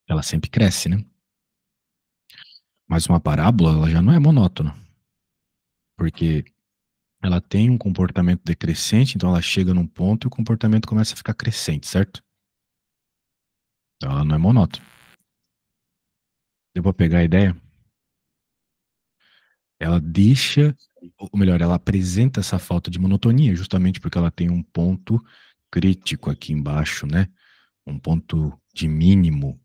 ela sempre cresce, né? Mas uma parábola, ela já não é monótona, porque ela tem um comportamento decrescente, então ela chega num ponto e o comportamento começa a ficar crescente, certo? Então ela não é monótona. Deu pra pegar a ideia? Ela deixa, ou melhor, ela apresenta essa falta de monotonia, justamente porque ela tem um ponto crítico aqui embaixo, né? Um ponto de mínimo.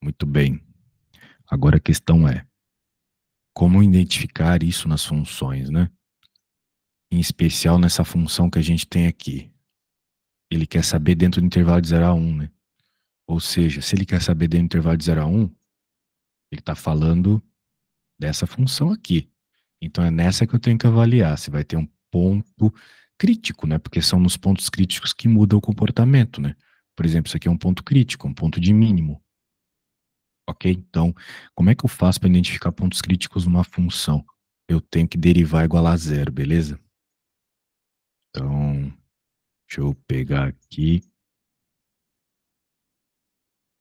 Muito bem. Agora a questão é, como identificar isso nas funções, né? Em especial nessa função que a gente tem aqui. Ele quer saber dentro do intervalo de 0 a 1, né? Ou seja, se ele quer saber dentro do intervalo de 0 a 1, ele está falando dessa função aqui. Então é nessa que eu tenho que avaliar se vai ter um ponto crítico, né? Porque são nos pontos críticos que muda o comportamento, né? Por exemplo, isso aqui é um ponto crítico, um ponto de mínimo, ok? Então, como é que eu faço para identificar pontos críticos numa função? Eu tenho que derivar igual a zero, beleza? Então, deixa eu pegar aqui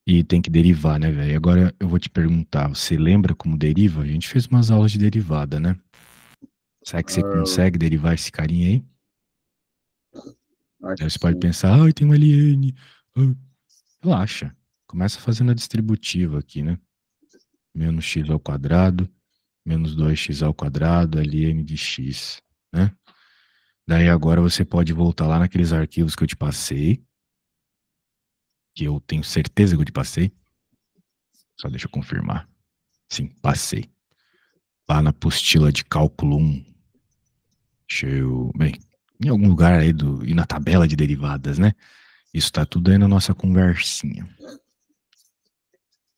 e tem que derivar, né, velho? Agora eu vou te perguntar, você lembra como deriva? A gente fez umas aulas de derivada, né? Será que você Ah, consegue derivar esse carinha aí? acho Aí que você pode sim. pensar, ai, tem um ln. Ah, relaxa. Começa fazendo a distributiva aqui, né? Menos x ao quadrado, menos 2x ao quadrado, ln de x, né? Daí agora você pode voltar lá naqueles arquivos que eu te passei, que eu tenho certeza que eu te passei. Só deixa eu confirmar. Sim, passei. Lá na apostila de cálculo 1. Deixa eu. Bem, em algum lugar aí e na tabela de derivadas, né? Isso tá tudo aí na nossa conversinha.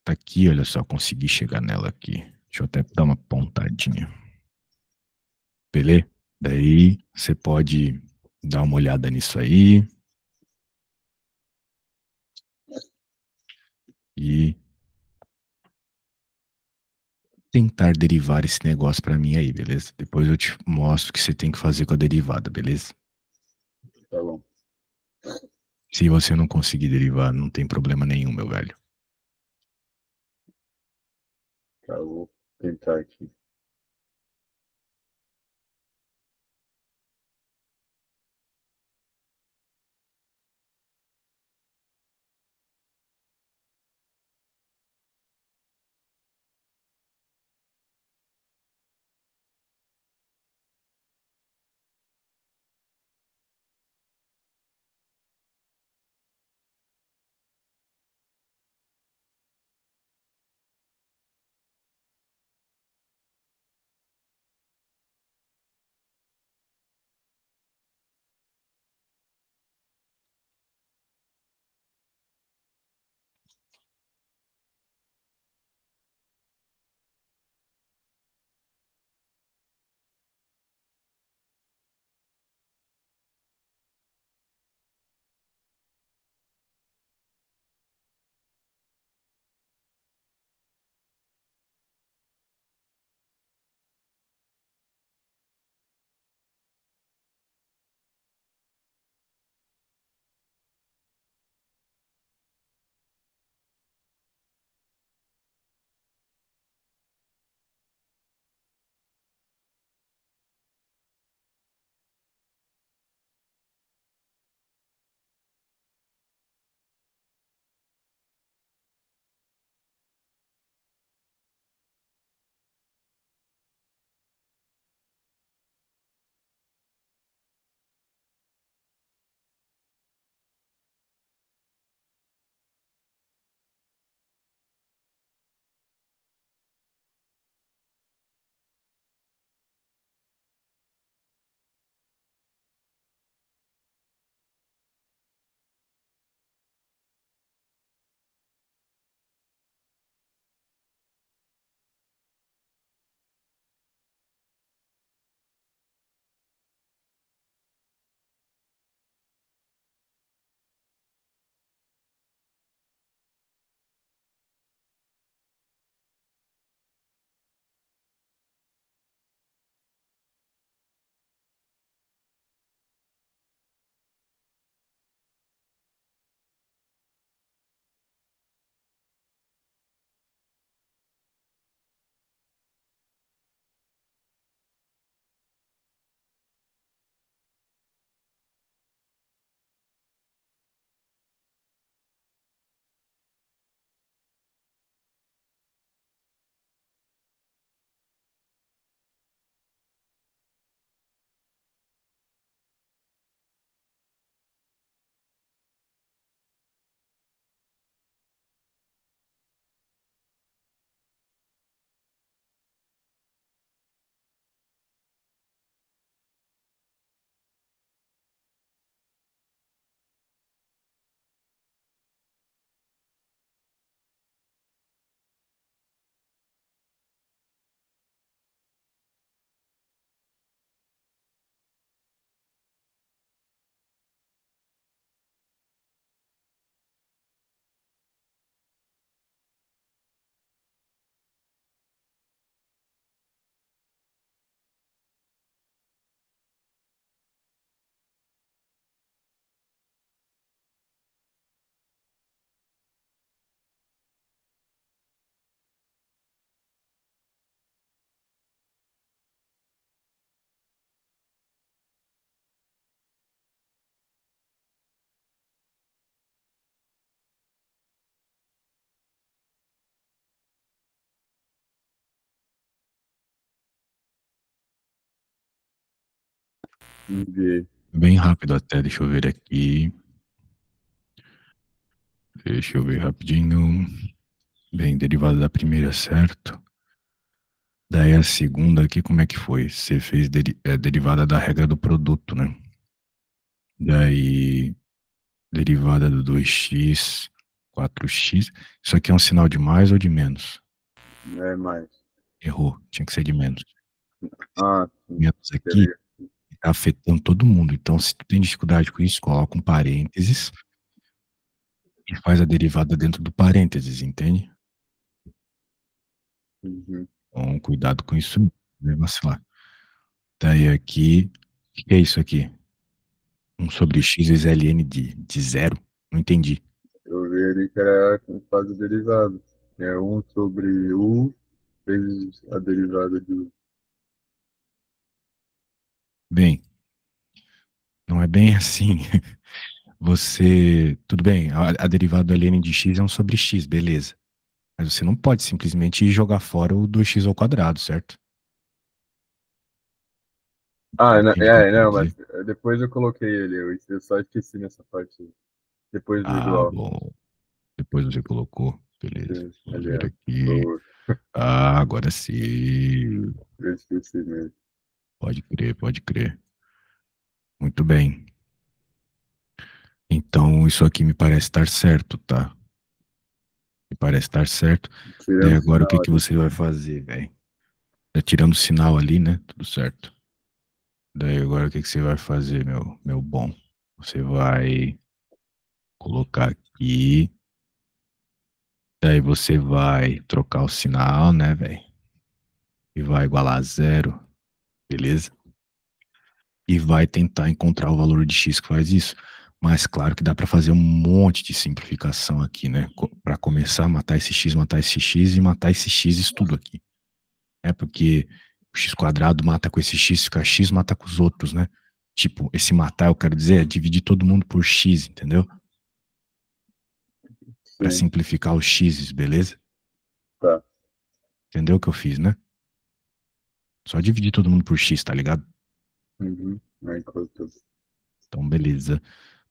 Tá aqui, olha só, consegui chegar nela aqui. Deixa eu até dar uma pontadinha. Beleza? Daí você pode dar uma olhada nisso aí e tentar derivar esse negócio pra mim aí, beleza? Depois eu te mostro o que você tem que fazer com a derivada, beleza? Tá bom. Se você não conseguir derivar, não tem problema nenhum, meu velho. Tá, eu vou tentar aqui. Enviei. Bem rápido até, deixa eu ver aqui. Deixa eu ver rapidinho. Bem, derivada da primeira, certo? Daí a segunda aqui, como é que foi? Você fez derivada da regra do produto, né? Daí, derivada do 2x, 4x. Isso aqui é um sinal de mais ou de menos? É mais. Errou, tinha que ser de menos. Ah, sim. Menos aqui Peraí. está afetando todo mundo. Então, se tu tem dificuldade com isso, coloca um parênteses e faz a derivada dentro do parênteses, entende? Uhum. Então, cuidado com isso, não vai vacilar. Daí aqui, o que é isso aqui? 1 sobre x vezes ln de zero? Não entendi. Eu vi ali que era com fase derivada. É um sobre u vezes a derivada de u. Bem, não é bem assim. Você, tudo bem, a derivada do ln de x é 1 sobre x, beleza. Mas você não pode simplesmente jogar fora o 2x ao quadrado, certo? Ah, Entende o que eu quero não, mas dizer? depois eu coloquei ele. Eu só esqueci nessa parte. Depois do Ah, igual. bom. Depois você colocou. Beleza. Sim, Vamos ver aliás. aqui. Boa. Ah, agora sim. Eu esqueci mesmo. Pode crer, pode crer. Muito bem. Então, isso aqui me parece estar certo, tá? Me parece estar certo. Daí Tirando o agora o que sinal que ali. você vai fazer, velho? Tá tirando o sinal ali, né? Tudo certo. Daí agora o que que você vai fazer, meu bom? Você vai colocar aqui. Daí você vai trocar o sinal, né, velho? E vai igualar a zero, beleza? E vai tentar encontrar o valor de x que faz isso. Mas claro que dá para fazer um monte de simplificação aqui, né? Para começar, matar esse x e matar esse x isso tudo aqui. É porque o x quadrado mata com esse x, fica x, mata com os outros, né? Tipo, esse matar, eu quero dizer, é dividir todo mundo por x, entendeu? Para Sim, simplificar os x's, beleza? tá. Entendeu o que eu fiz, né? Só dividir todo mundo por x, tá ligado? Uhum. Aí cortou. Então, beleza.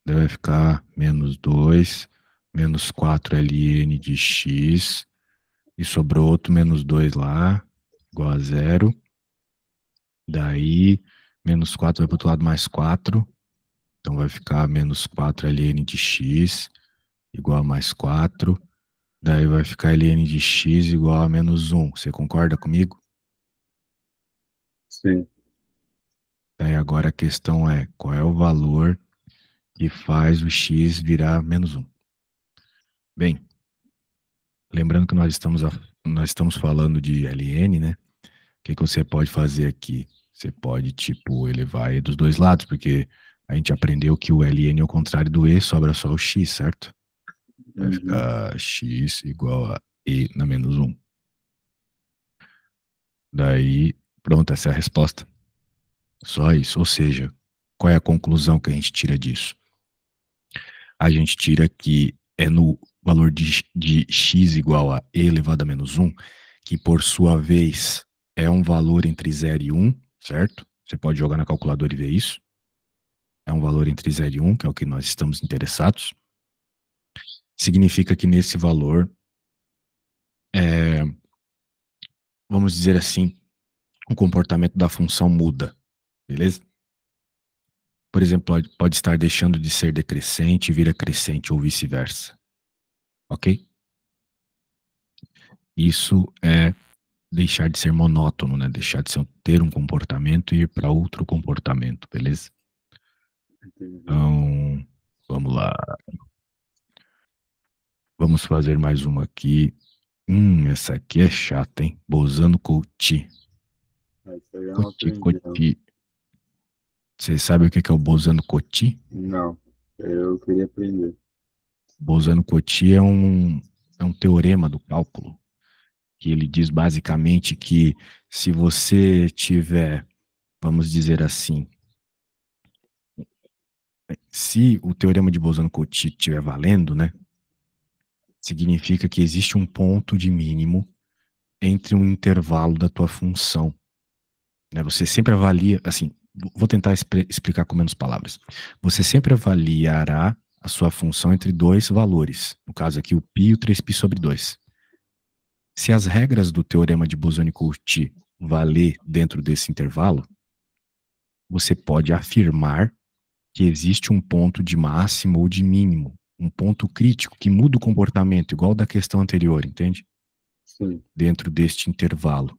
Daí vai ficar menos 2 menos 4 ln de x, e sobrou outro menos 2 lá, igual a zero. Daí, menos 4 vai para o outro lado mais 4, então vai ficar menos 4 ln de x, igual a mais 4. Daí vai ficar ln de x igual a menos 1. Você concorda comigo? Sim. Daí agora a questão é, qual é o valor que faz o x virar menos 1? Bem, lembrando que nós estamos falando de ln, né? O que que você pode fazer aqui? Você pode, tipo, elevar e dos dois lados, porque a gente aprendeu que o ln ao contrário do e sobra só o x, certo? Vai Uhum. ficar x igual a e na menos 1. Daí, pronto, essa é a resposta. Só isso. Ou seja, qual é a conclusão que a gente tira disso? A gente tira que é no valor de x igual a e elevado a menos 1, que por sua vez é um valor entre 0 e 1, certo? Você pode jogar na calculadora e ver isso. É um valor entre 0 e 1, que é o que nós estamos interessados. Significa que nesse valor, é, vamos dizer assim, o comportamento da função muda, beleza? Por exemplo, pode estar deixando de ser decrescente e vira crescente ou vice-versa, ok? Isso é deixar de ser monótono, né? Deixar de ter um comportamento e ir para outro comportamento, beleza? Entendi. Então, vamos lá. Vamos fazer mais uma aqui. Essa aqui é chata, hein? Bosano-Cauchy. Mas isso aí eu não Cauchy, aprendi, não. Cauchy. Você sabe o que é o Bosano-Cauchy? Não. Eu queria aprender. Bosano-Cauchy é um teorema do cálculo que ele diz basicamente que se você tiver, vamos dizer assim, se o teorema de Bosano-Cauchy estiver valendo, né, significa que existe um ponto de mínimo entre um intervalo da tua função, né? Você sempre avalia, assim, vou tentar explicar com menos palavras. Você sempre avaliará a sua função entre dois valores. No caso aqui, o π e o 3π sobre 2. Se as regras do teorema de Bosoni-Cauchy valer dentro desse intervalo, você pode afirmar que existe um ponto de máximo ou de mínimo, um ponto crítico que muda o comportamento, igual da questão anterior, entende? Sim. Dentro deste intervalo,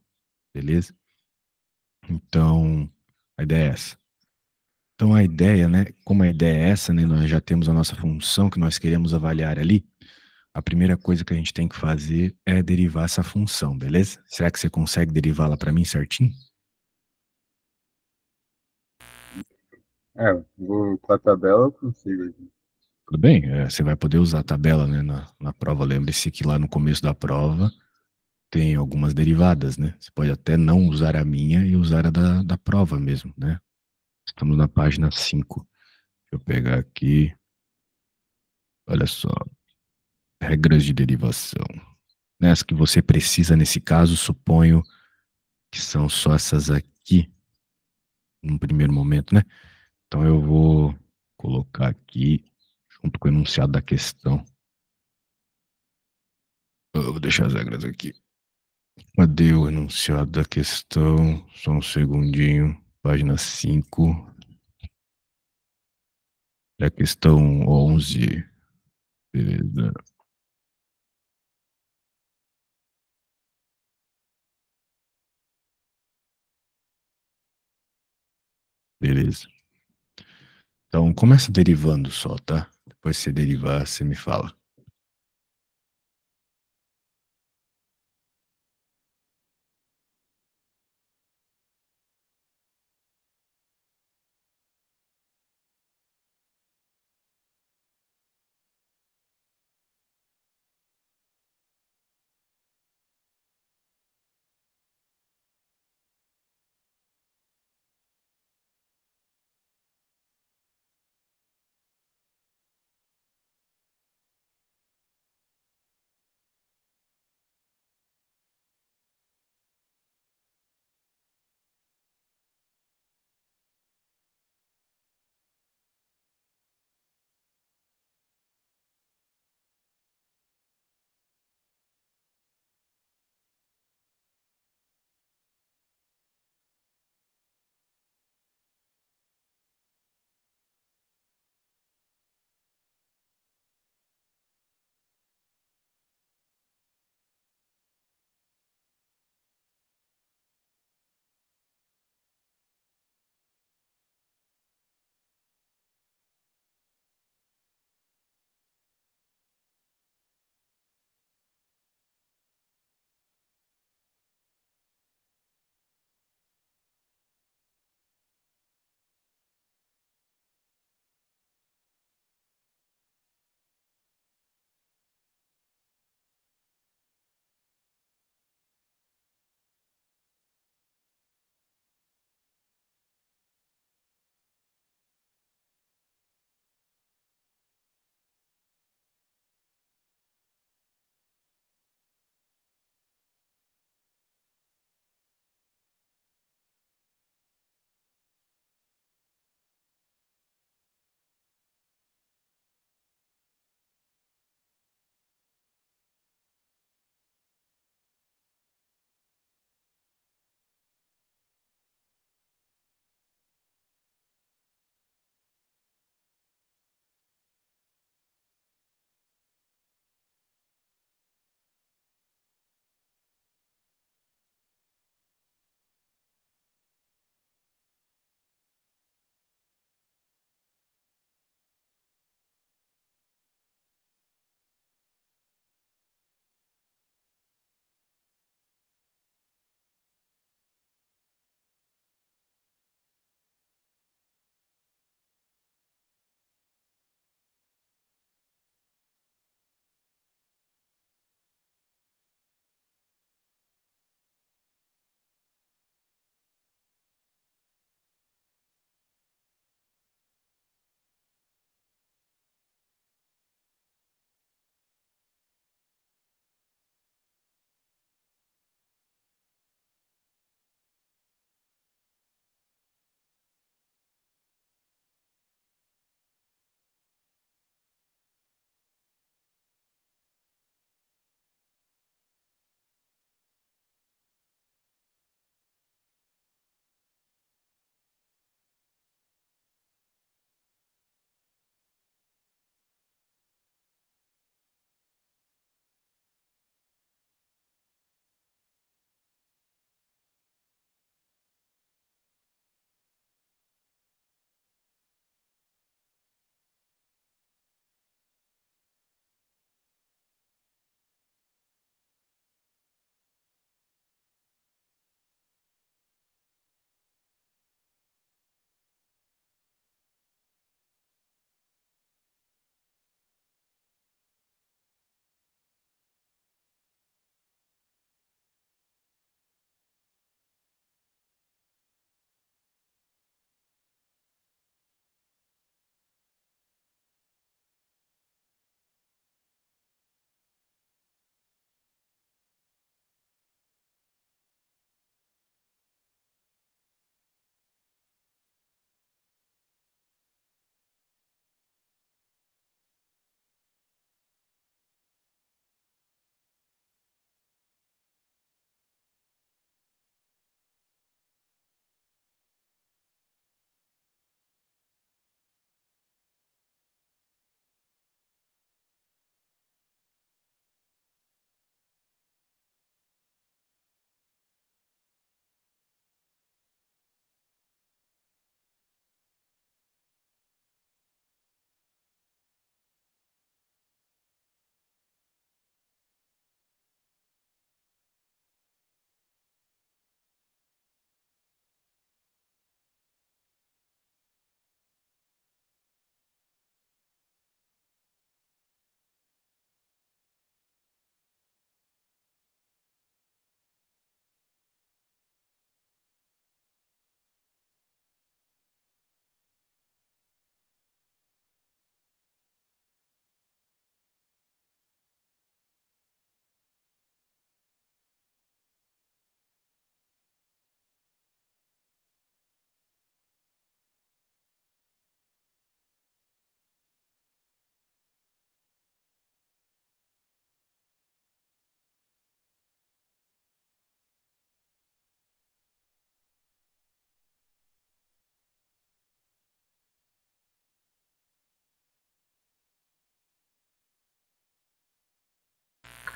beleza? Então, a ideia é essa. Então, a ideia, né? Como a ideia é essa, né? Nós já temos a nossa função que nós queremos avaliar ali. A primeira coisa que a gente tem que fazer é derivar essa função, beleza? Será que você consegue derivá-la para mim certinho? É, vou com a tabela eu consigo aqui. Tudo bem? Você vai poder usar a tabela, né, na prova. Lembre-se que lá no começo da prova tem algumas derivadas, né? Você pode até não usar a minha e usar a da prova mesmo, né? Estamos na página 5. Deixa eu pegar aqui. Olha só. Regras de derivação. Nessa que você precisa, nesse caso, suponho que são só essas aqui, num primeiro momento, né? Então eu vou colocar aqui, junto com o enunciado da questão. Eu vou deixar as regras aqui. Cadê o enunciado da questão? Só um segundinho. Página 5. É a questão 11. Beleza. Beleza. Então começa derivando só, tá? Depois que você derivar, você me fala.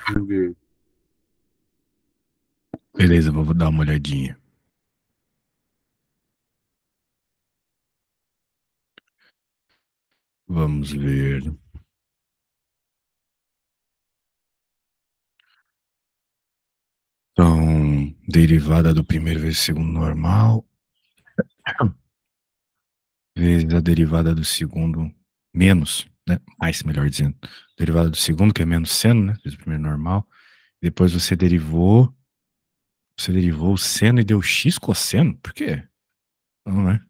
Porque Beleza, vou dar uma olhadinha. Vamos ver. Então, derivada do primeiro vezes segundo normal, vezes a derivada do segundo menos, né? Mais, melhor dizendo. Derivada do segundo, que é menos seno, né? Vezes o primeiro normal. Depois você derivou o seno e deu x cosseno? Por quê? Não, né?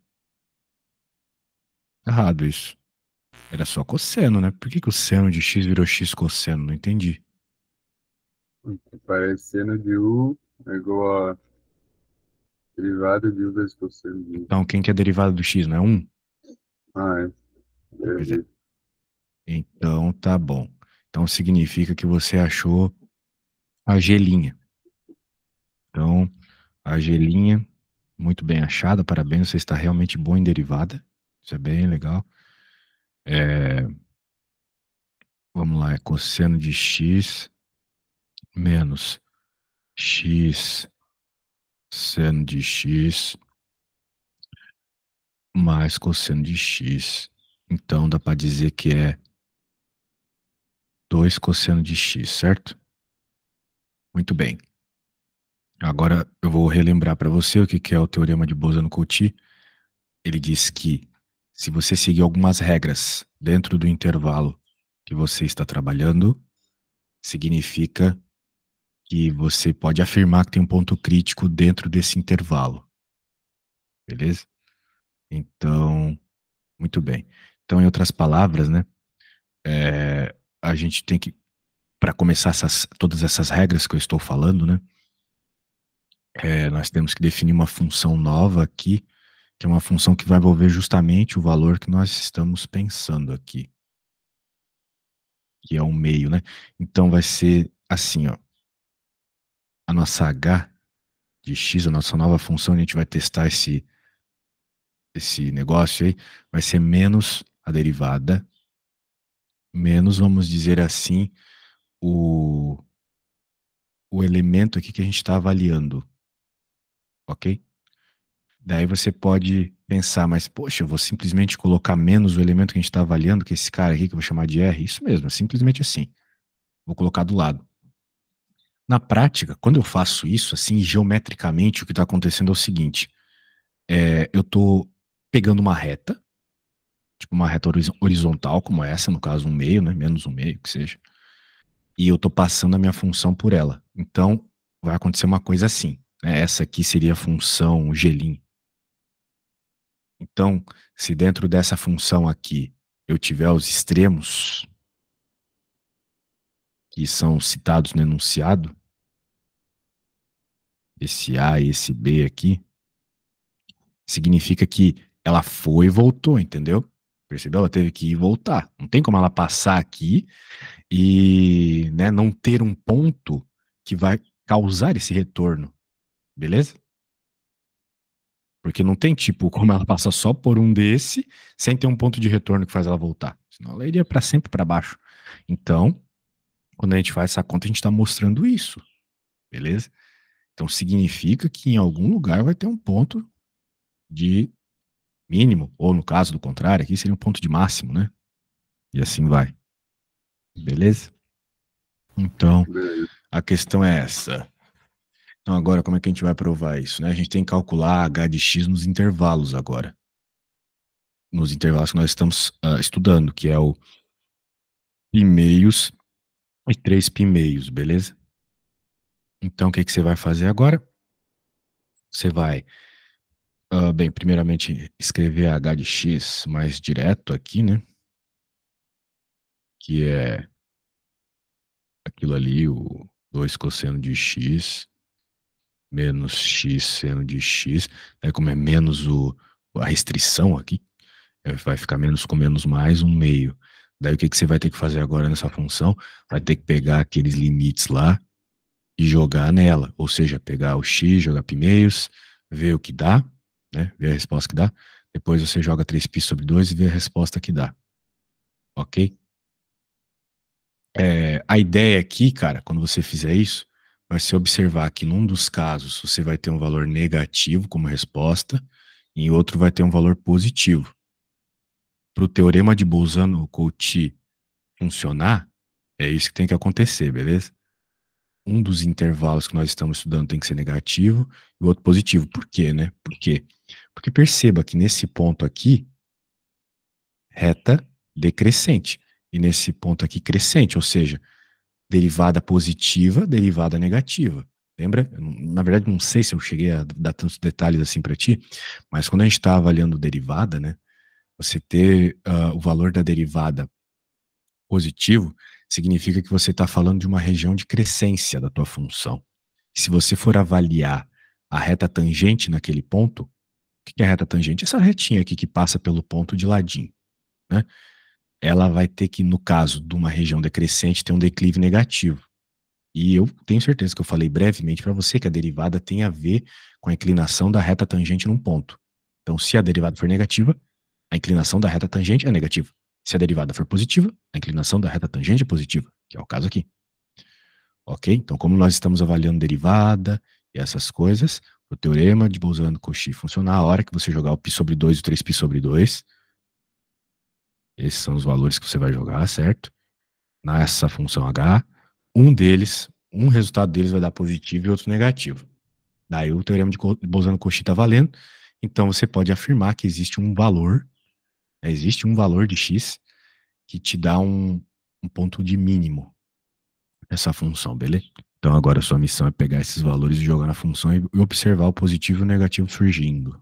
Errado isso. Era só cosseno, né? Por que que o seno de x virou x cosseno? Não entendi. parece seno de U é igual a derivada de U vezes cosseno de U. Então, quem que é a derivada do x, não é 1? Ah, é. Pois é. Deve. Então, tá bom. Então, significa que você achou a gelinha. Então, a gelinha, muito bem achada, parabéns, você está realmente bom em derivada. Isso é bem legal. É, vamos lá, é cosseno de x menos x seno de x mais cosseno de x. Então, dá para dizer que é 2 cosseno de x, certo? Muito bem. Agora eu vou relembrar para você o que que é o teorema de Bose-Cauchy. Ele diz que se você seguir algumas regras dentro do intervalo que você está trabalhando, significa que você pode afirmar que tem um ponto crítico dentro desse intervalo, beleza? Então, muito bem. Então, em outras palavras, né, a gente tem que, para começar todas essas regras que eu estou falando, né, nós temos que definir uma função nova aqui, que é uma função que vai envolver justamente o valor que nós estamos pensando aqui, que é um meio, né? Então vai ser assim, ó, a nossa h de x, a nossa nova função, a gente vai testar esse negócio aí, vai ser menos a derivada, menos, vamos dizer assim, o, o elemento aqui que a gente está avaliando, ok? Daí você pode pensar, mas poxa, eu vou simplesmente colocar menos o elemento que a gente está avaliando, que é esse cara aqui, que eu vou chamar de R. Isso mesmo, é simplesmente assim. Vou colocar do lado. Na prática, quando eu faço isso, assim, geometricamente, o que está acontecendo é o seguinte: eu estou pegando uma reta, tipo uma reta horizontal, como essa, no caso, um meio, né? Menos um meio, que seja. E eu estou passando a minha função por ela. Então, vai acontecer uma coisa assim, né? Essa aqui seria a função gelim. Então, se dentro dessa função aqui eu tiver os extremos que são citados no enunciado, esse A e esse B aqui, significa que ela foi e voltou, entendeu? Percebeu? Ela teve que ir e voltar. Não tem como ela passar aqui e, né, não ter um ponto que vai causar esse retorno, beleza? Porque não tem tipo como ela passa só por um desse sem ter um ponto de retorno que faz ela voltar. Senão ela iria para sempre para baixo. Então, quando a gente faz essa conta, a gente está mostrando isso, beleza? Então significa que em algum lugar vai ter um ponto de mínimo, ou no caso do contrário, aqui seria um ponto de máximo, né? E assim vai. Beleza? Então, Beleza. a questão é essa. Então, agora, como é que a gente vai provar isso, né? A gente tem que calcular h de x nos intervalos agora. Nos intervalos que nós estamos estudando, que é o π meios e 3 π meios, beleza? Então, o que que você vai fazer agora? Você vai, bem, primeiramente escrever h de x mais direto aqui, né? Que é aquilo ali, o 2 cosseno de x menos x seno de x. Aí, como é menos a restrição aqui, vai ficar menos com menos mais um meio. Daí o que que você vai ter que fazer agora nessa função? Vai ter que pegar aqueles limites lá e jogar nela. Ou seja, pegar o x, jogar π meios, ver o que dá, né? Ver a resposta que dá. Depois você joga 3π sobre 2 e vê a resposta que dá. Ok? A ideia aqui, cara, quando você fizer isso, vai ser observar que num dos casos você vai ter um valor negativo como resposta, e em outro vai ter um valor positivo. Para o teorema de Bolzano-Cauchy funcionar, é isso que tem que acontecer, beleza? Um dos intervalos que nós estamos estudando tem que ser negativo e o outro positivo. Por quê, né? Por quê? Porque perceba que nesse ponto aqui, reta decrescente. E nesse ponto aqui, crescente, ou seja, derivada positiva, derivada negativa. Lembra? Na verdade, não sei se eu cheguei a dar tantos detalhes assim para ti, mas quando a gente está avaliando derivada, né? Você ter o valor da derivada positivo significa que você está falando de uma região de crescência da tua função. Se você for avaliar a reta tangente naquele ponto, o que é a reta tangente? Essa retinha aqui que passa pelo ponto de ladinho, né? Ela vai ter que, no caso de uma região decrescente, ter um declive negativo. E eu tenho certeza que eu falei brevemente para você que a derivada tem a ver com a inclinação da reta tangente num ponto. Então, se a derivada for negativa, a inclinação da reta tangente é negativa. Se a derivada for positiva, a inclinação da reta tangente é positiva, que é o caso aqui. Ok? Então, como nós estamos avaliando derivada e essas coisas, o teorema de Bolzano-Cauchy funcionar, a hora que você jogar o π sobre 2 e o 3π sobre 2, esses são os valores que você vai jogar, certo? Nessa função h, um resultado deles vai dar positivo e outro negativo. Daí o teorema de Bolzano-Cauchy está valendo, então você pode afirmar que existe um valor de x que te dá um ponto de mínimo nessa função, beleza? Então agora a sua missão é pegar esses valores e jogar na função e observar o positivo e o negativo surgindo.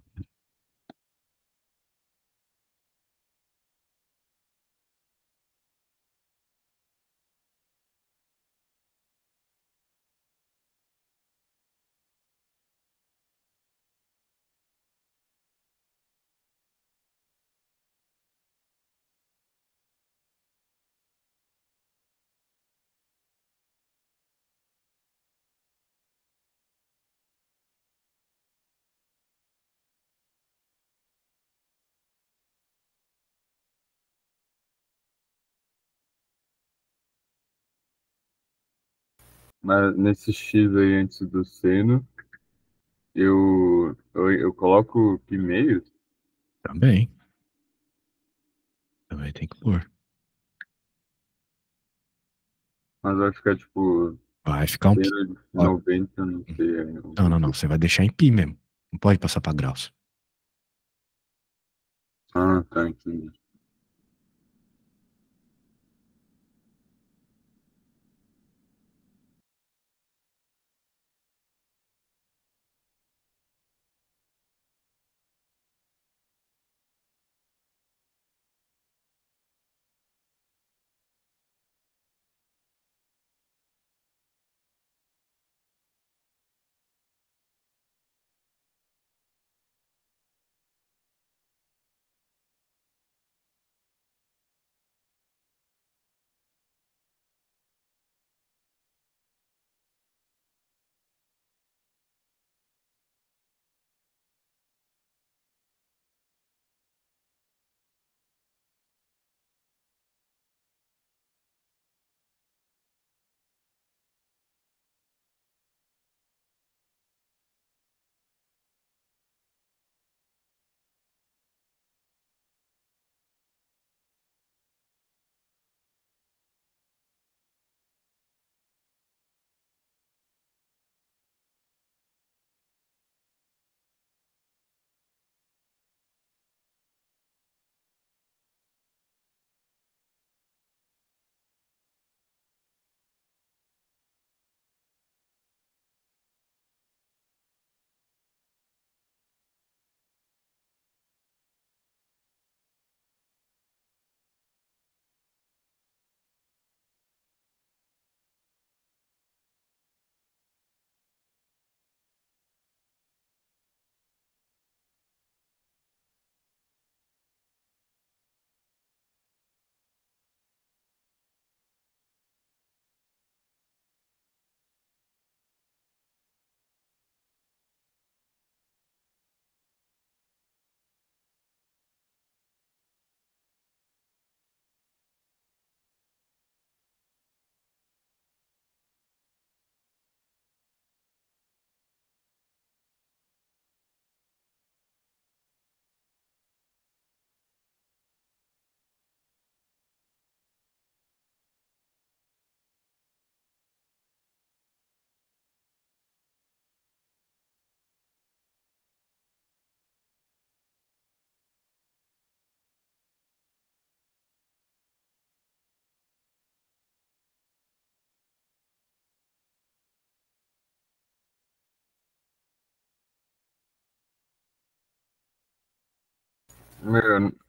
Mas nesse X aí antes do seno, eu coloco pi meio, Também. Também tem que pôr. mas vai ficar tipo Vai ficar um. seno de Ó, 90, não sei. não, não, não. Você vai deixar em pi mesmo. Não pode passar para graus. Ah, tá, entendi.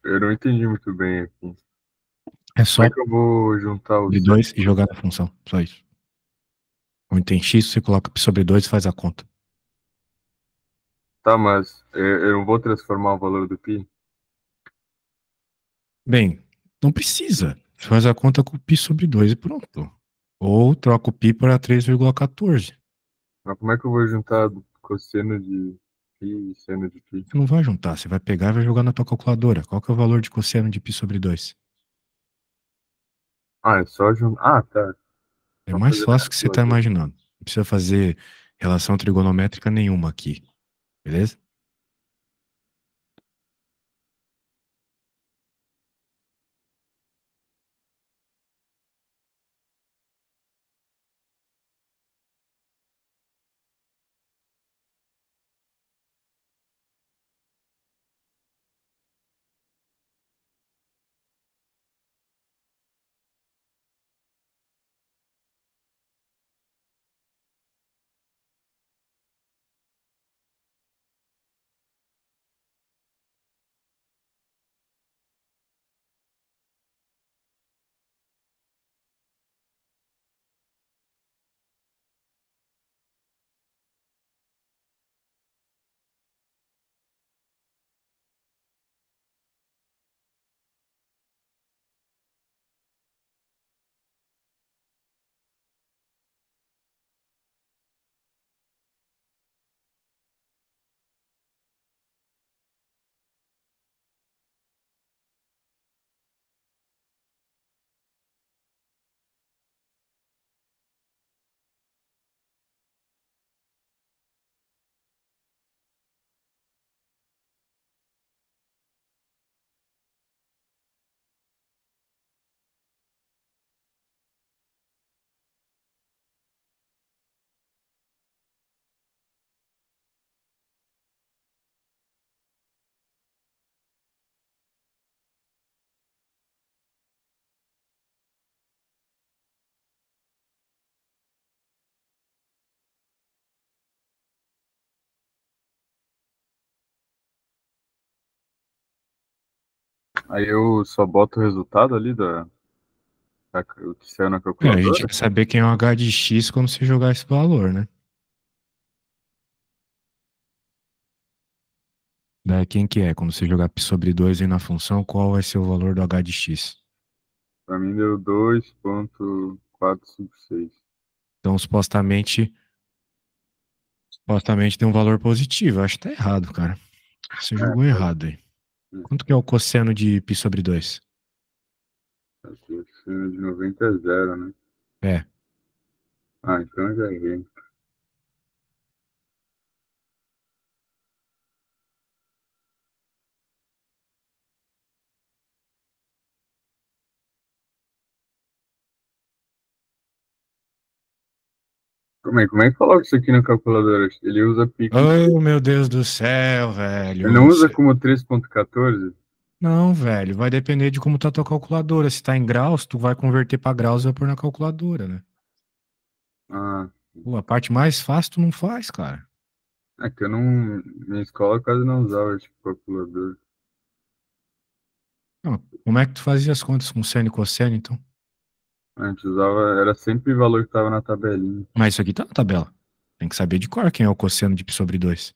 Eu não entendi muito bem aqui. É Como é só que eu vou juntar o sobre C? 2 e jogar na função. Só isso. Onde tem x, você coloca π sobre 2 e faz a conta. Tá, mas eu não vou transformar o valor do π? Bem, não precisa. Você faz a conta com π sobre 2 e pronto. Ou troca o π para 3,14. Mas como é que eu vou juntar cosseno de π e seno de π? Você não vai juntar, você vai pegar e vai jogar na tua calculadora. Qual que é o valor de cosseno de π sobre 2? Ah, é só juntar. Ah, tá. É Só mais fazer na fácil que você está calculadora. imaginando. Não precisa fazer relação trigonométrica nenhuma aqui, beleza? Aí eu só boto o resultado ali o que saiu na É, a gente calculadora? quer saber quem é o h de x quando você jogar esse valor, né? Daí quem que é? Quando você jogar π sobre 2 aí na função, qual vai ser o valor do h de x? Pra mim deu 2,456. Então, supostamente tem um valor positivo. Eu acho que tá errado, cara. Você É, jogou pode errado aí. ser. Quanto que é o cosseno de π sobre 2? Aqui, o seno de 90 é zero, né? É. Ah, então eu já vi. Como é que coloca isso aqui na calculadora? Ele usa pico. Oh, meu Deus do céu, Ele não velho. usa como 3,14? Não, velho. Vai depender de como tá a tua calculadora. Se tá em graus, tu vai converter pra graus e vai pôr na calculadora, né? Ah, Pô, a parte mais fácil tu não faz, cara. é que eu não. Minha escola quase não usava esse calculador. Não, como é que tu fazia as contas com seno e cosseno, então? A gente usava, era sempre o valor que estava na tabelinha. Mas isso aqui tá na tabela. Tem que saber de cor quem é o cosseno de π sobre 2.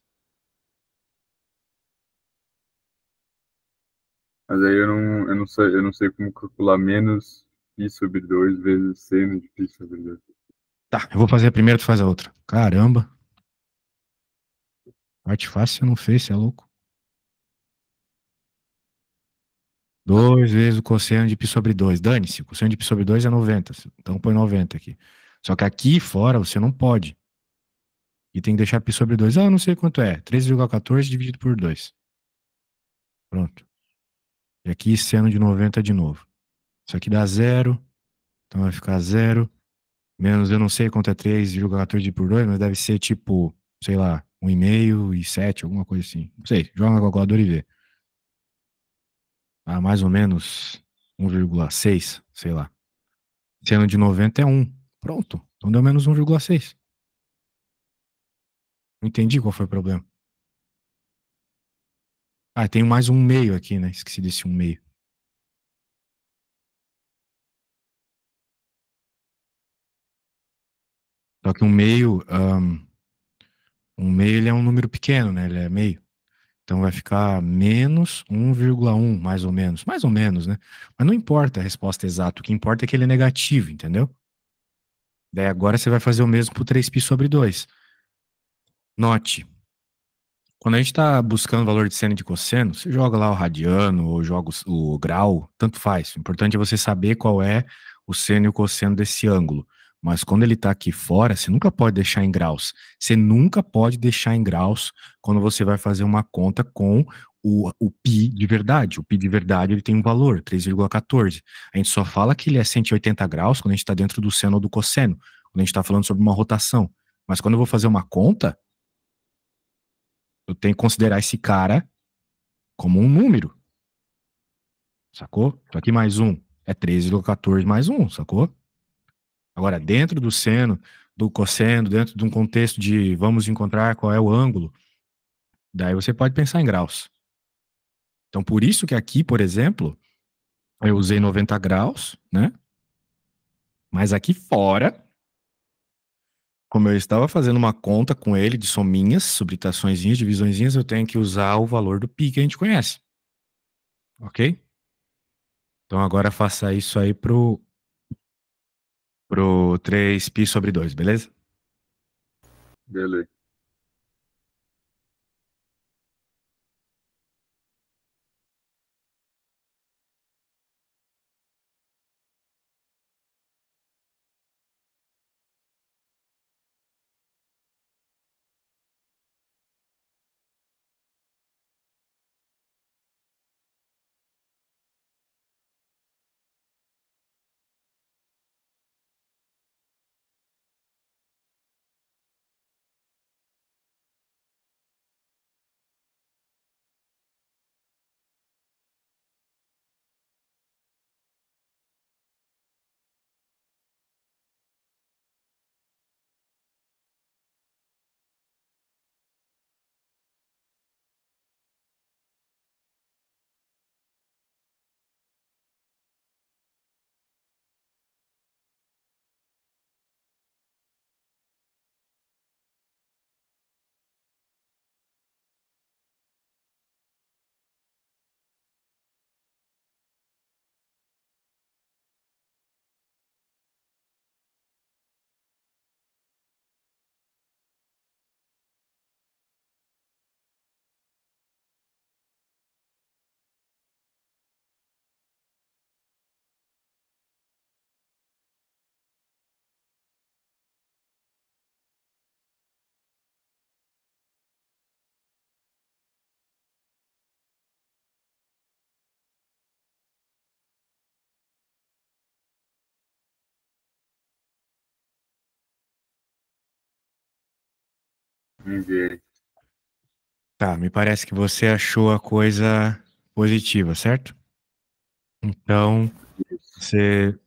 Mas aí eu não sei como calcular menos π sobre 2 vezes seno de π sobre 2. Tá, eu vou fazer a primeira, tu faz a outra. Caramba, parte fácil você não fez, você é louco. 2 vezes o cosseno de π sobre 2. Dane-se, o cosseno de π sobre 2 é 90. Então põe 90 aqui. Só que aqui fora você não pode. E tem que deixar π sobre 2. Ah, eu não sei quanto é. 13,14 dividido por 2. Pronto. E aqui seno de 90 de novo. Isso aqui dá zero. Então vai ficar zero. Menos eu não sei quanto é 3,14 dividido por 2, mas deve ser tipo, sei lá, 1,5 e 7, alguma coisa assim. Não sei. Joga na calculadora e vê. Ah, mais ou menos 1,6, sei lá. Seno de 90 é 1. Pronto. Então deu menos 1,6. Não entendi qual foi o problema. Ah, tem mais um meio aqui, né? Esqueci desse um meio. Só que um meio ele é um número pequeno, né? Ele é meio. Então vai ficar menos 1,1, mais ou menos, né? Mas não importa a resposta exata, o que importa é que ele é negativo, entendeu? Daí agora você vai fazer o mesmo por 3π sobre 2. Note, quando a gente está buscando o valor de seno e de cosseno, você joga lá o radiano ou joga o grau, tanto faz. O importante é você saber qual é o seno e o cosseno desse ângulo. Mas quando ele está aqui fora, você nunca pode deixar em graus. Você nunca pode deixar em graus quando você vai fazer uma conta com o π de verdade. O π de verdade ele tem um valor, 3,14. A gente só fala que ele é 180 graus quando a gente está dentro do seno ou do cosseno, quando a gente está falando sobre uma rotação. Mas quando eu vou fazer uma conta, eu tenho que considerar esse cara como um número, sacou? Só que mais um é 13,14 mais um, sacou? Agora, dentro do seno, do cosseno, dentro de um contexto de vamos encontrar qual é o ângulo, daí você pode pensar em graus. Então, por isso que aqui, por exemplo, eu usei 90 graus, né? Mas aqui fora, como eu estava fazendo uma conta com ele de sominhas, subtraçõezinhas, divisõezinhas, eu tenho que usar o valor do π que a gente conhece, ok? Então agora faça isso aí pro 3π sobre 2, beleza? Beleza. Enviei. Tá, me parece que você achou a coisa positiva, certo? Então, Isso.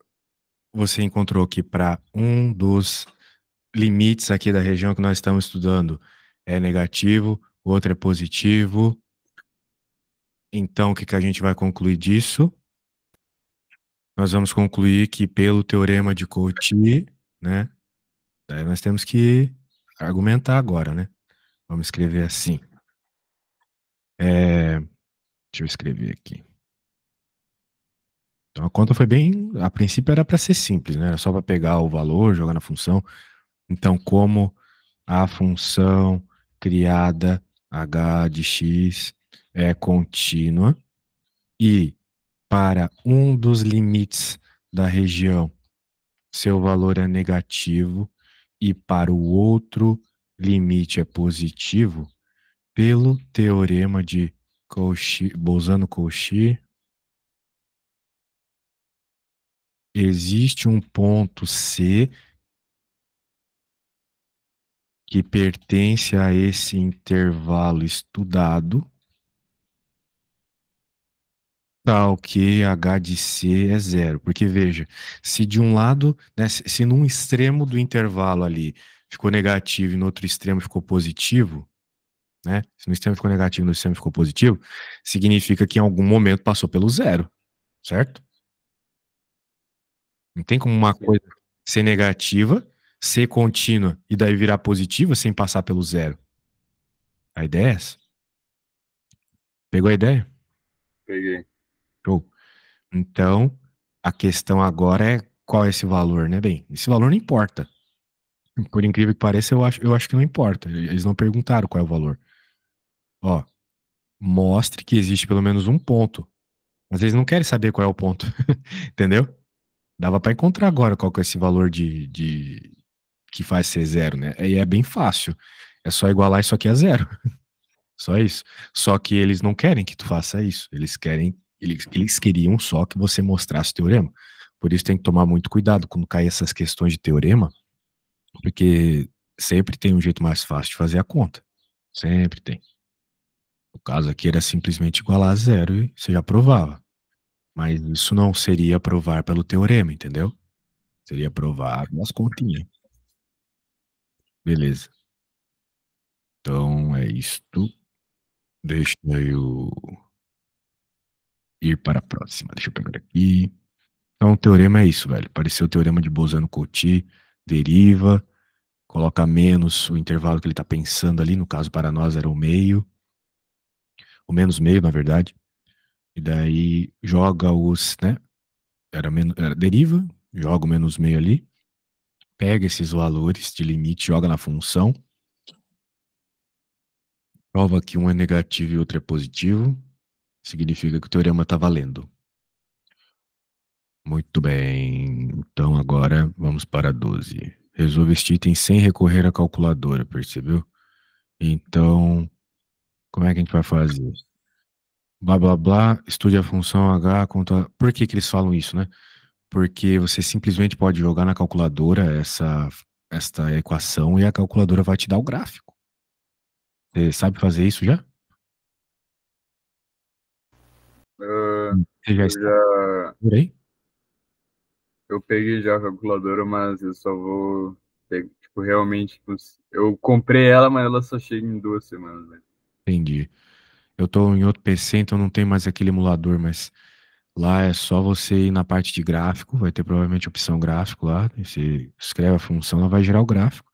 você encontrou que para um dos limites aqui da região que nós estamos estudando é negativo, o outro é positivo. Então, o que que a gente vai concluir disso? Nós vamos concluir que pelo teorema de Cauchy, né? Daí nós temos que argumentar agora, né? Vamos escrever assim. Deixa eu escrever aqui. Então a conta foi bem, a princípio era para ser simples, né? Era só para pegar o valor, jogar na função. Então, como a função criada h de x é contínua e para um dos limites da região seu valor é negativo e para o outro limite é positivo, pelo teorema de Cauchy, Bolzano-Cauchy, existe um ponto C que pertence a esse intervalo estudado, tal que h de c é zero. Porque veja, se de um lado, né, se num extremo do intervalo ali ficou negativo e no outro extremo ficou positivo, né? Se no sistema ficou negativo e no sistema ficou positivo, significa que em algum momento passou pelo zero, certo? Não tem como uma Sim, coisa ser negativa, ser contínua e daí virar positiva sem passar pelo zero. A ideia é essa. Pegou a ideia? peguei. Show. Então, a questão agora é qual é esse valor, né? Bem, esse valor não importa. Por incrível que pareça, eu acho que não importa. Eles não perguntaram qual é o valor. Ó, mostre que existe pelo menos um ponto. Mas eles não querem saber qual é o ponto. Entendeu? Dava para encontrar agora qual que é esse valor de que faz ser zero, né? Aí é bem fácil. É só igualar isso aqui a zero. Só isso. Só que eles não querem que tu faça isso. Eles queriam só que você mostrasse o teorema. Por isso tem que tomar muito cuidado quando cair essas questões de teorema, porque sempre tem um jeito mais fácil de fazer a conta. Sempre tem. O caso aqui era simplesmente igualar a zero e você já provava. Mas isso não seria provar pelo teorema, entendeu? Seria provar nas continhas. Beleza. Então é isto. Deixa eu ir para a próxima. Deixa eu pegar aqui. Então, o teorema é isso, velho. Apareceu o teorema de Bosano-Cauchy, deriva, coloca menos o intervalo que ele está pensando ali. No caso, para nós era o meio, o menos meio, na verdade. E daí joga os, né? Era deriva, joga o menos meio ali, pega esses valores de limite, joga na função, prova que um é negativo e outro é positivo. Significa que o teorema está valendo. Muito bem. Então agora vamos para 12. Resolva este item sem recorrer à calculadora, percebeu? Então, como é que a gente vai fazer? Blá, blá, blá, estude a função h, conta... Por que que eles falam isso, né? Porque você simplesmente pode jogar na calculadora esta equação e a calculadora vai te dar o gráfico. Você sabe fazer isso já? Ah, Você já eu está já por aí? eu peguei já a calculadora, mas eu só vou tipo, realmente, tipo, eu comprei ela, mas ela só chega em 2 semanas, né? Entendi. Eu estou em outro PC, então não tem mais aquele emulador, mas lá é só você ir na parte de gráfico, vai ter provavelmente opção gráfico lá, e você escreve a função, ela vai gerar o gráfico.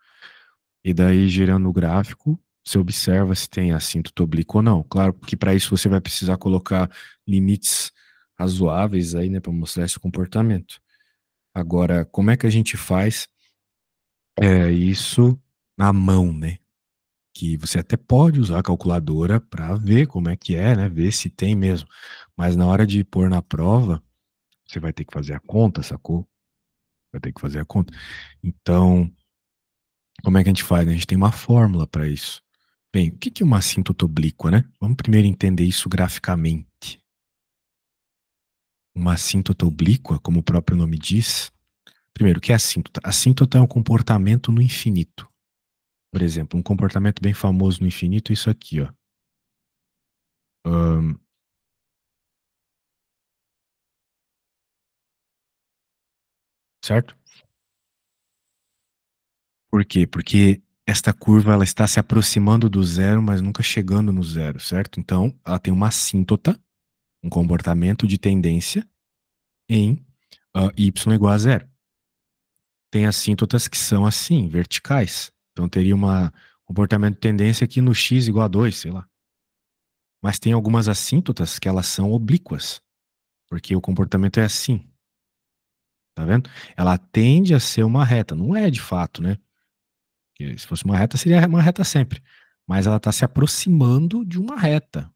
E daí, gerando o gráfico, você observa se tem assíntota oblíqua ou não. Claro que para isso você vai precisar colocar limites razoáveis aí, né, para mostrar esse comportamento. Agora, como é que a gente faz isso na mão, né? Que você até pode usar a calculadora para ver como é que é, né? Ver se tem mesmo. Mas na hora de pôr na prova, você vai ter que fazer a conta, sacou? Vai ter que fazer a conta. Então, como é que a gente faz, né? A gente tem uma fórmula para isso. Bem, o que que é uma assíntota oblíqua, né? Vamos primeiro entender isso graficamente. Uma assíntota oblíqua, como o próprio nome diz. Primeiro, o que é assíntota? Assíntota é um comportamento no infinito. Por exemplo, um comportamento bem famoso no infinito é isso aqui, ó. Ahn, certo? Por quê? Porque esta curva ela está se aproximando do zero, mas nunca chegando no zero, certo? Então, ela tem uma assíntota, um comportamento de tendência em y igual a zero. Tem assíntotas que são assim, verticais. Então teria um comportamento de tendência aqui no x igual a 2, sei lá. Mas tem algumas assíntotas que elas são oblíquas, porque o comportamento é assim, tá vendo? Ela tende a ser uma reta, não é de fato, né? Porque se fosse uma reta, seria uma reta sempre. Mas ela está se aproximando de uma reta,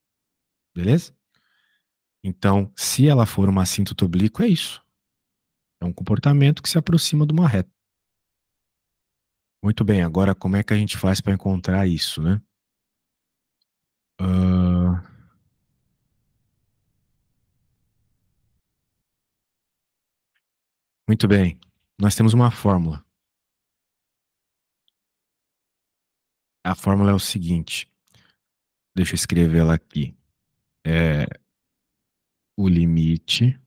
beleza? Então, se ela for uma assíntota oblíqua, é isso. É um comportamento que se aproxima de uma reta. Muito bem, agora como é que a gente faz para encontrar isso, né? Ah, muito bem. Nós temos uma fórmula. A fórmula é o seguinte. Deixa eu escrever ela aqui. É o limite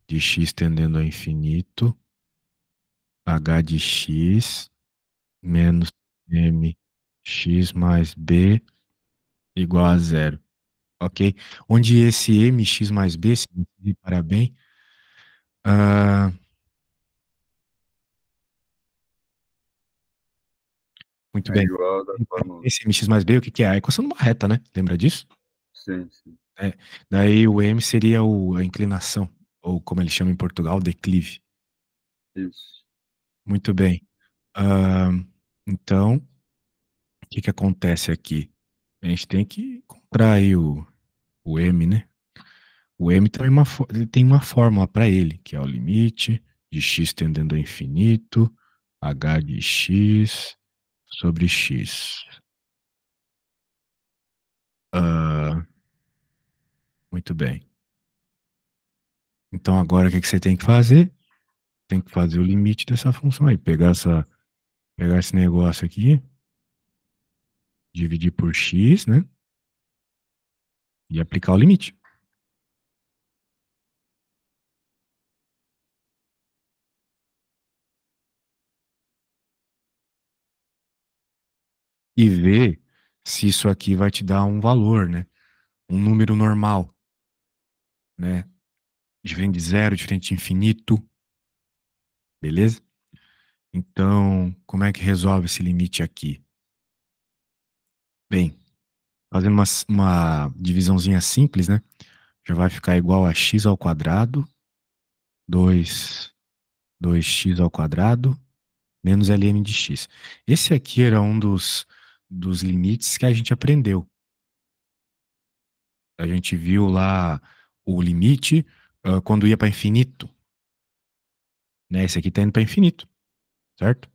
de x tendendo ao infinito, h de x menos mx x mais b igual a zero, ok? Onde esse mx mais b, se você reparar bem, ah, muito É bem. igual da fórmula. Esse mx mais b, o que que é? A equação de uma reta, né? Lembra disso? Sim, sim. É. Daí o m seria a inclinação, ou como ele chama em Portugal, declive. Isso. Muito bem. Ah, então, o que que acontece aqui? A gente tem que encontrar aí o m, né? O m tem ele tem uma fórmula para ele, que é o limite de x tendendo ao infinito, h de x sobre x. Ah, muito bem. Então agora o que que você tem que fazer? Tem que fazer o limite dessa função aí. Pegar esse negócio aqui, dividir por x, né? E aplicar o limite. E ver se isso aqui vai te dar um valor, né? Um número normal, né? Diferente de zero, diferente de infinito, beleza? Então, como é que resolve esse limite aqui? Bem, fazendo uma divisãozinha simples, né? Já vai ficar igual a x ao quadrado, 2 2x ao quadrado, menos ln de x. Esse aqui era um dos limites que a gente aprendeu. A gente viu lá o limite quando ia para infinito, né? Esse aqui está indo para infinito, certo?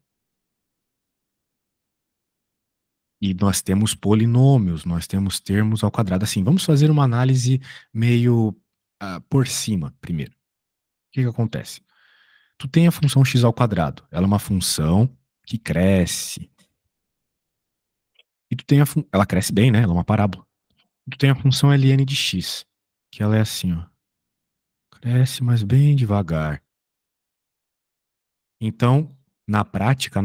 E nós temos polinômios, nós temos termos ao quadrado. Assim, vamos fazer uma análise meio por cima primeiro. O que que acontece? Tu tem a função x ao quadrado. Ela é uma função que cresce. E tu tem ela cresce bem, né? Ela é uma parábola. E tu tem a função ln de x, que ela é assim, ó. Cresce, mas bem devagar. Então, na prática,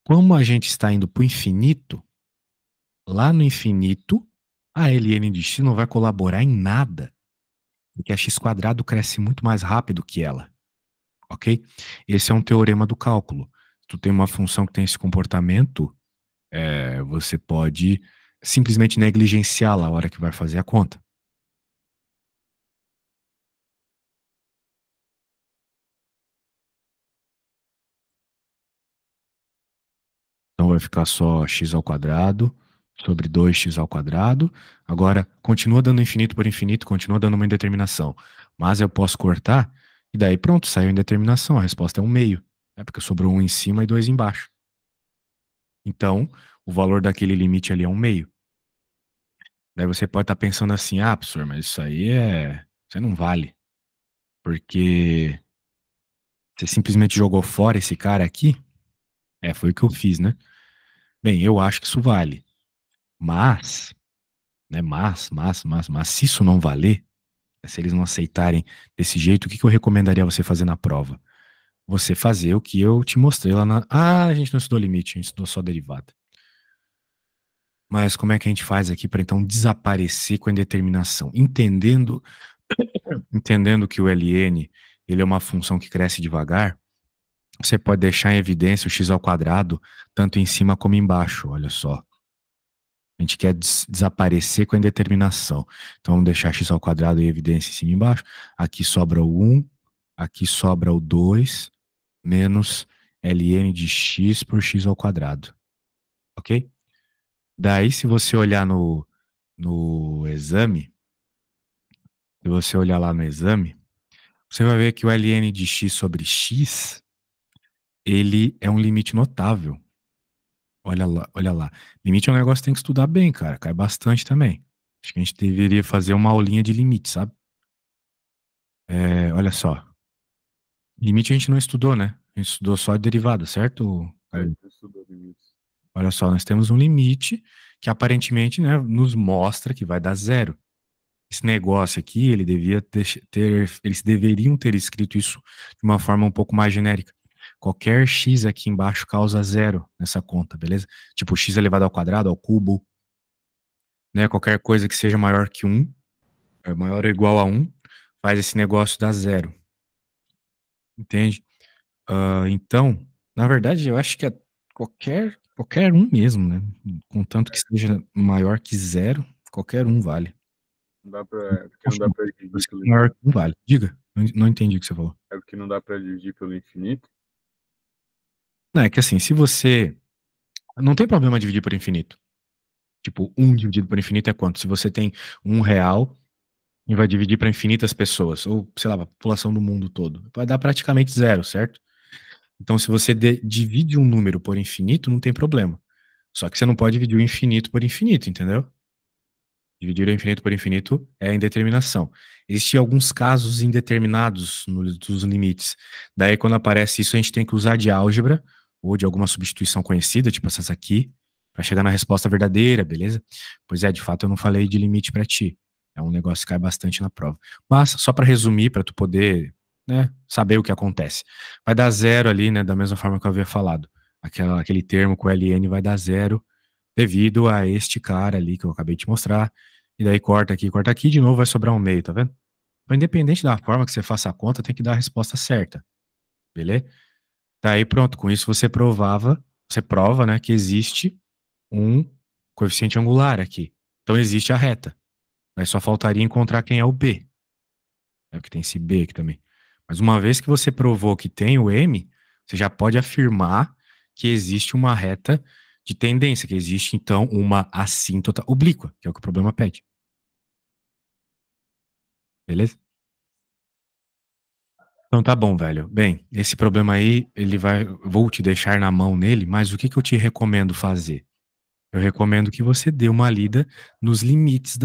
como a gente está indo para o infinito, lá no infinito, a ln de x não vai colaborar em nada, porque a x quadrado cresce muito mais rápido que ela, ok? Esse é um teorema do cálculo. Se tu tem uma função que tem esse comportamento, você pode simplesmente negligenciá-la a hora que vai fazer a conta. Então vai ficar só x ao quadrado sobre 2x ao quadrado. Agora, continua dando infinito por infinito, continua dando uma indeterminação. Mas eu posso cortar e daí pronto, saiu a indeterminação. A resposta é um meio. É porque sobrou um em cima e dois embaixo. Então, o valor daquele limite ali é um meio. Daí você pode estar pensando assim, ah, professor, mas isso aí Isso aí não vale. Porque você simplesmente jogou fora esse cara aqui? Foi o que eu fiz, né? Bem, eu acho que isso vale. Mas, né, mas, se isso não valer, se eles não aceitarem desse jeito, o que que eu recomendaria você fazer na prova? Você fazer o que eu te mostrei lá na. Ah, a gente não estudou limite, a gente estudou só derivada. Mas como é que a gente faz aqui para então desaparecer com a indeterminação? Entendendo que o ln ele é uma função que cresce devagar, você pode deixar em evidência o x ao quadrado tanto em cima como embaixo, olha só. A gente quer desaparecer com a indeterminação. Então vamos deixar x ao quadrado em evidência em cima e embaixo. Aqui sobra o 1, aqui sobra o 2, menos ln de x por x ao quadrado. Ok? Daí, se você olhar no exame, se você olhar lá no exame, você vai ver que o ln de x sobre x, ele é um limite notável. Olha lá, olha lá. Limite é um negócio que tem que estudar bem, cara. Cai bastante também. Acho que a gente deveria fazer uma aulinha de limite, sabe? Olha só. Limite a gente não estudou, né? A gente estudou só a derivada, certo, É, Caio? estudou limites. Olha só, nós temos um limite que aparentemente, né, nos mostra que vai dar zero. Esse negócio aqui, eles deveriam ter escrito isso de uma forma um pouco mais genérica. qualquer x aqui embaixo causa zero nessa conta, beleza? Tipo, x elevado ao quadrado, ao cubo, né? Qualquer coisa que seja maior que 1, é maior ou igual a 1, faz esse negócio dar zero, entende? Então, na verdade, eu acho que é qualquer um mesmo, né? Contanto que seja maior que zero, qualquer um vale. Não dá pra, porque não dá pra dividir pelo Maior infinito. que um vale. Diga, não entendi o que você falou. É porque não dá pra dividir pelo infinito. Não, é que assim, se você. Não tem problema dividir por infinito. Tipo, um dividido por infinito é quanto? Se você tem R$ 1 e vai dividir para infinitas pessoas, ou sei lá, a população do mundo todo, vai dar praticamente zero, certo? Então, se você divide um número por infinito, não tem problema. Só que você não pode dividir o infinito por infinito, entendeu? Dividir o infinito por infinito é a indeterminação. Existem alguns casos indeterminados dos limites. Daí, quando aparece isso, a gente tem que usar de álgebra ou de alguma substituição conhecida, tipo essas aqui, para chegar na resposta verdadeira, beleza? Pois é, de fato, eu não falei de limite para ti. É um negócio que cai bastante na prova. Mas, só para resumir, para tu poder, né, saber o que acontece. Vai dar zero ali, né, da mesma forma que eu havia falado. Aquele termo com LN vai dar zero devido a este cara ali que eu acabei de mostrar. E daí corta aqui, de novo vai sobrar um meio, tá vendo? Então, independente da forma que você faça a conta, tem que dar a resposta certa, beleza? Daí pronto, com isso você prova, né, que existe um coeficiente angular aqui. Então existe a reta. Aí só faltaria encontrar quem é o B. É o que tem esse B aqui também. Mas uma vez que você provou que tem o M, você já pode afirmar que existe uma reta de tendência, que existe então uma assíntota oblíqua, que é o que o problema pede. Beleza? Então tá bom, velho. Bem, esse problema aí, vou te deixar na mão nele, mas o que que eu te recomendo fazer? Eu recomendo que você dê uma lida nos limites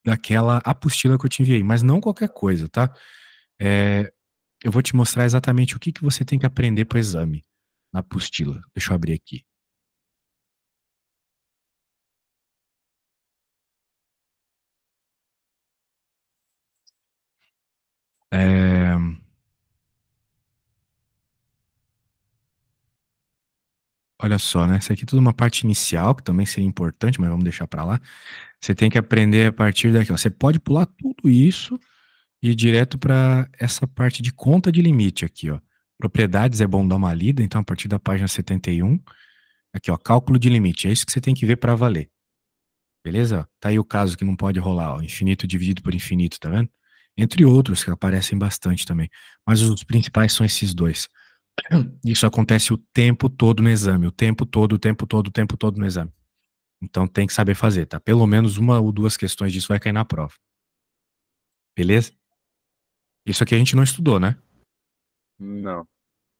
daquela apostila que eu te enviei, mas não qualquer coisa, tá? É, eu vou te mostrar exatamente o que que você tem que aprender para o exame na apostila. Deixa eu abrir aqui. É, olha só, né? Isso aqui é tudo uma parte inicial, que também seria importante, mas vamos deixar para lá. Você tem que aprender a partir daqui, ó. Você pode pular tudo isso e ir direto para essa parte de conta de limite aqui, ó. Propriedades é bom dar uma lida, então a partir da página 71, aqui, ó, cálculo de limite. É isso que você tem que ver para valer. Beleza? Tá aí o caso que não pode rolar, ó, infinito dividido por infinito, tá vendo? Entre outros que aparecem bastante também. Mas os principais são esses dois. Isso acontece o tempo todo no exame, o tempo todo, o tempo todo, o tempo todo no exame. Então tem que saber fazer, tá? Pelo menos uma ou duas questões disso vai cair na prova. Beleza? Isso aqui a gente não estudou, né? Não.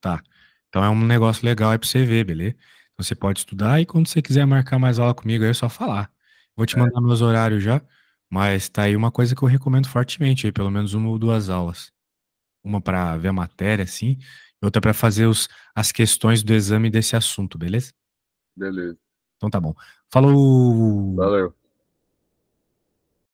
Tá. Então é um negócio legal aí pra você ver, beleza? Então você pode estudar e quando você quiser marcar mais aula comigo aí é só falar. Vou te É, mandar meus horários já, mas tá aí uma coisa que eu recomendo fortemente aí, pelo menos uma ou duas aulas. Uma pra ver a matéria, assim, e outra pra fazer as questões do exame desse assunto, beleza? beleza. Então tá bom. Falou! Valeu.